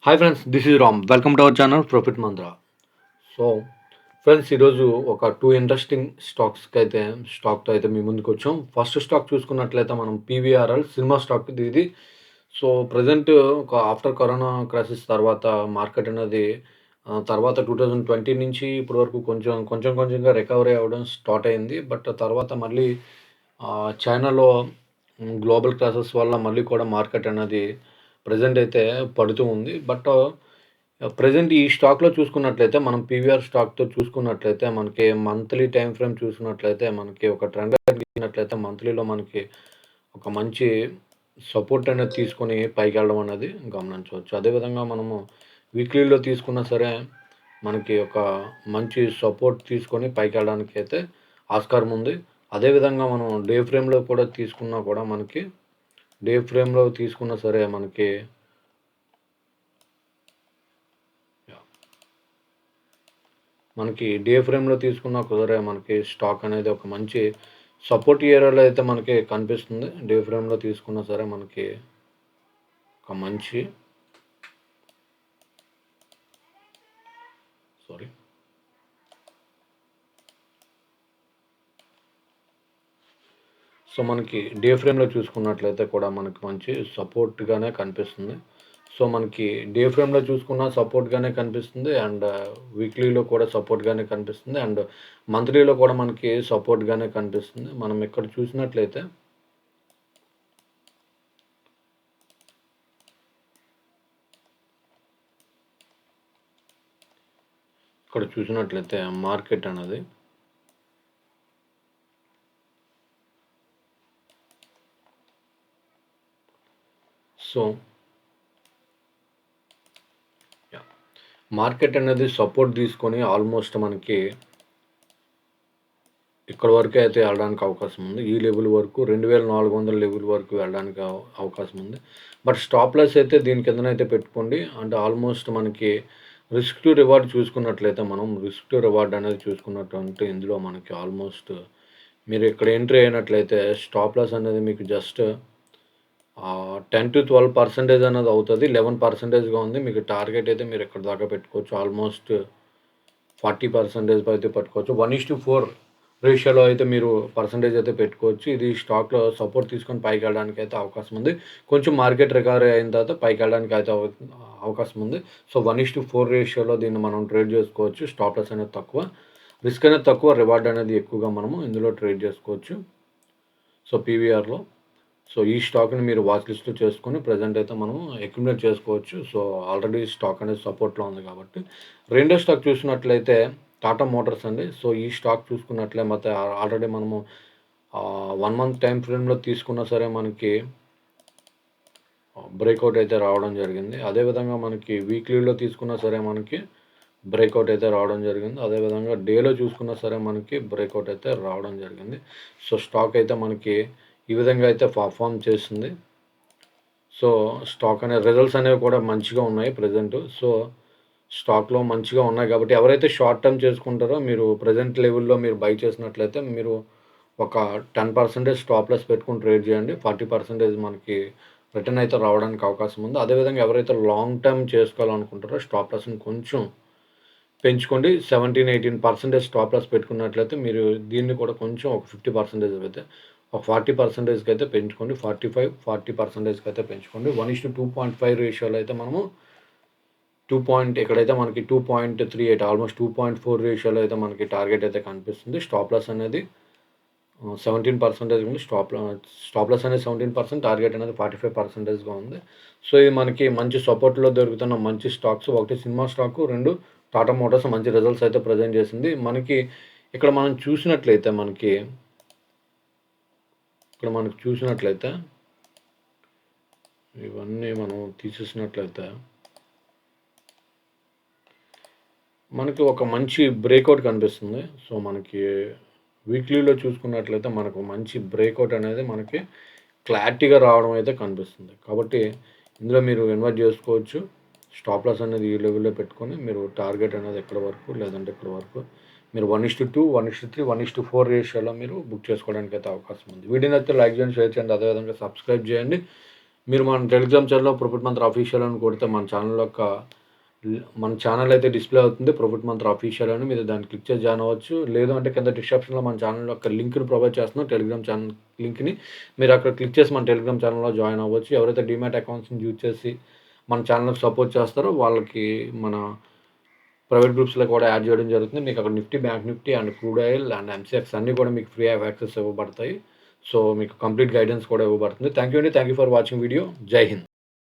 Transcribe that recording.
Hi friends, this is Ram. Welcome to our channel profit Mantra. So friends, ఈరోజు ఒక 2 interesting స్టాక్తో అయితే మీ ముందుకు వచ్చాం. ఫస్ట్ స్టాక్ చూసుకున్నట్లయితే మనం పీవీఆర్ఎల్ సినిమా స్టాక్ ఇది. సో ప్రజెంట్ ఒక ఆఫ్టర్ కరోనా క్రైసిస్ తర్వాత మార్కెట్ అనేది తర్వాత 2020 నుంచి ఇప్పటి వరకు కొంచెంగా రికవరీ అవ్వడం స్టార్ట్ అయింది. బట్ తర్వాత మళ్ళీ చైనాలో గ్లోబల్ క్రైసిస్ వల్ల మళ్ళీ కూడా మార్కెట్ అనేది ప్రెజెంట్ అయితే పడుతూ ఉంది. బట్ ప్రెజెంట్ ఈ స్టాక్‌లో చూసుకున్నట్లయితే మనం పీవీఆర్ స్టాక్‌తో చూసుకున్నట్లయితే మనకి మంత్లీ టైమ్ ఫ్రేమ్ చూసినట్లయితే మనకి ఒక ట్రెండ్ కనిపించినట్లయితే మంత్లీలో మనకి ఒక మంచి సపోర్ట్ అనేది తీసుకొని పైకెళ్ళడం అనేది గమనించవచ్చు. అదేవిధంగా మనము వీక్లీలో తీసుకున్నా సరే మనకి ఒక మంచి సపోర్ట్ తీసుకొని పైకెళ్ళడానికి అయితే ఆస్కారం ఉంది. అదేవిధంగా మనం డే ఫ్రేమ్‌లో కూడా తీసుకున్నా కూడా తీసుకున్నా సరే మనకి డే ఫ్రేమ్‌లో తీసుకున్నా కుదరే మనకి స్టాక్ అనేది ఒక మంచి సపోర్ట్ ఏరియాలో అయితే మనకి కనిపిస్తుంది. డే ఫ్రేమ్‌లో తీసుకున్నా సరే మనకి ఒక మంచి సో మనకి డే ఫ్రేమ్‌లో చూసుకున్నట్లయితే కూడా మనకి మంచి సపోర్ట్‌గానే కనిపిస్తుంది. సో మనకి డే ఫ్రేమ్‌లో చూసుకున్న సపోర్ట్‌గానే కనిపిస్తుంది. అండ్ వీక్లీలో కూడా సపోర్ట్‌గానే కనిపిస్తుంది. అండ్ మంత్లీలో కూడా మనకి సపోర్ట్‌గానే కనిపిస్తుంది. మనం ఇక్కడ చూసినట్లయితే మార్కెట్ అనేది మార్కెట్ అనేది సపోర్ట్ తీసుకొని ఆల్మోస్ట్ మనకి ఇక్కడ వరకు అయితే వెళ్ళడానికి అవకాశం ఉంది. ఈ లెవెల్ వరకు 2400 లెవెల్ వరకు వెళ్ళడానికి అవకాశం ఉంది. బట్ స్టాప్ లాస్ అయితే దీని కిందనైతే పెట్టుకోండి. అంటే ఆల్మోస్ట్ మనకి రిస్క్ టు రివార్డ్ చూసుకున్నట్లయితే మనం రిస్క్ టు రివార్డ్ అనేది చూసుకున్నట్టు ఇందులో మనకి ఆల్మోస్ట్ మీరు ఇక్కడ ఎంట్రీ అయినట్లయితే స్టాప్ లాస్ అనేది మీకు జస్ట్ 10-12% అనేది అవుతుంది. 11%గా ఉంది. మీకు టార్గెట్ అయితే మీరు ఎక్కడి దాకా పెట్టుకోవచ్చు. ఆల్మోస్ట్ 40% అయితే పట్టుకోవచ్చు. 1:4 రేషియోలో అయితే మీరు పర్సంటేజ్ అయితే పెట్టుకోవచ్చు. ఇది స్టాక్‌లో సపోర్ట్ తీసుకొని పైకి వెళ్ళడానికి అయితే అవకాశం ఉంది. కొంచెం మార్కెట్ రికవరీ అయిన తర్వాత పైకి వెళ్ళడానికి అయితే అవకాశం ఉంది. సో 1:4 రేషియోలో దీన్ని మనం ట్రేడ్ చేసుకోవచ్చు. స్టాప్ లాస్ అనేది తక్కువ, రిస్క్ అనేది తక్కువ, రివార్డ్ అనేది ఎక్కువగా మనము ఇందులో ట్రేడ్ చేసుకోవచ్చు. సో పీవీఆర్‌లో సో ఈ స్టాక్‌ని మీరు వాచ్ లిస్ట్‌లో చేసుకొని ప్రెజెంట్ అయితే మనము అక్యుములేట్ చేసుకోవచ్చు. సో ఆల్రెడీ స్టాక్ అనేది సపోర్ట్‌లో ఉంది కాబట్టి. రెండో స్టాక్ చూసినట్లయితే టాటా మోటార్స్ అండి. సో ఈ స్టాక్ చూసుకున్నట్లయితే ఆల్రెడీ మనము 1 మంత్ టైమ్ ఫ్రేమ్‌లో తీసుకున్నా సరే మనకి బ్రేక్అవుట్ అయితే రావడం జరిగింది. అదేవిధంగా మనకి వీక్లీలో తీసుకున్నా సరే మనకి బ్రేక్అవుట్ అయితే రావడం జరిగింది. అదేవిధంగా డేలో చూసుకున్నా సరే మనకి బ్రేక్అవుట్ అయితే రావడం జరిగింది. సో స్టాక్ అయితే మనకి ఈ విధంగా అయితే పర్ఫామ్ చేస్తుంది. సో స్టాక్ అనే రిజల్ట్స్ అనేవి కూడా మంచిగా ఉన్నాయి ప్రెజెంట్. సో స్టాక్‌లో మంచిగా ఉన్నాయి కాబట్టి ఎవరైతే షార్ట్ టర్మ్ చేసుకుంటారో మీరు ప్రెజెంట్ లెవెల్‌లో మీరు బై చేసినట్లయితే మీరు ఒక 10% స్టాప్ లాస్ పెట్టుకొని ట్రేడ్ చేయండి. 40% మనకి రిటర్న్ అయితే రావడానికి అవకాశం ఉంది. అదేవిధంగా ఎవరైతే లాంగ్ టర్మ్ చేసుకోవాలనుకుంటారో స్టాప్ లాస్‌ని కొంచెం పెంచుకోండి. 17-18% స్టాప్ లాస్ పెట్టుకున్నట్లయితే మీరు దీన్ని కూడా కొంచెం ఒక 50% అయితే ఒక 40%కి అయితే పెంచుకోండి. 40%కి అయితే పెంచుకోండి. 1:2.5 రేషియోలో అయితే మనము ఇక్కడైతే మనకి 2.38 ఆల్మోస్ట్ 2.4 రేషియోలో అయితే మనకి టార్గెట్ అయితే కనిపిస్తుంది. స్టాప్ లాస్ అనేది 17% ఉంది. స్టాప్ లాస్ అనేది 17%, టార్గెట్ అనేది 45%గా ఉంది. సో ఇది మనకి మంచి సపోర్ట్‌లో దొరుకుతున్న మంచి స్టాక్స్. ఒకటి సినిమా స్టాకు, 2 టాటా మోటార్స్ మంచి రిజల్ట్స్ అయితే ప్రెజెంట్ చేసింది. ఇక్కడ మనం చూసినట్లయితే ఇవన్నీ మనం తీసేసినట్లయితే మనకి ఒక మంచి బ్రేక్అవుట్ కనిపిస్తుంది. సో మనకి వీక్లీలో చూసుకున్నట్లయితే మనకు మంచి బ్రేక్అవుట్ అనేది మనకి క్లారిటీగా రావడం అయితే కనిపిస్తుంది. కాబట్టి ఇందులో మీరు ఇన్వెస్ట్ చేసుకోవచ్చు. స్టాప్ లాస్ అనేది ఈ లెవెల్‌లో పెట్టుకొని మీరు టార్గెట్ అనేది ఎక్కడి వరకు లేదంటే ఇక్కడి వరకు మీరు 1:2, 1:3, 1:4 రేషియోలో మీరు బుక్ చేసుకోవడానికి అయితే అవకాశం ఉంది. వీడియో నచ్చితే లైక్ చేయండి, షేర్ చేయండి, అదేవిధంగా సబ్స్క్రైబ్ చేయండి. మీరు మన టెలిగ్రామ్ ఛానల్‌లో ప్రాఫిట్ మంత్ర అఫీషియల్ అని కొడితే మన ఛానల్ అయితే డిస్‌ప్లే అవుతుంది. ప్రాఫిట్ మంత్ర అఫీషియల్ అని మీరు దాన్ని క్లిక్ చేసి జాయిన్ అవ్వచ్చు. లేదు అంటే కింద డిస్క్రిప్షన్‌లో మన ఛానల్ యొక్క లింక్‌ని ప్రొవైడ్ చేస్తున్నాం. టెలిగ్రామ్ ఛానల్ లింక్‌ని మీరు అక్కడ క్లిక్ చేసి మన టెలిగ్రామ్ ఛానల్‌లో జాయిన్ అవ్వచ్చు. ఎవరైతే డీమ్యాట్ అకౌంట్స్‌ని యూజ్ చేసి మన ఛానల్‌కి సపోర్ట్ చేస్తారో వాళ్ళకి మన ప్రైవేట్ గ్రూప్స్‌లో కూడా యాడ్ చేయడం జరుగుతుంది. మీకు అక్కడ Nifty, bank Nifty and crude oil and MCX అన్నీ కూడా మీకు ఫ్రీ ఆఫ్ యాక్సెస్ ఇవ్వబడతాయి. సో మీకు కంప్లీట్ గైడెన్స్ కూడా ఇవ్వబడుతుంది. Thank you for watching video. జై హింద్.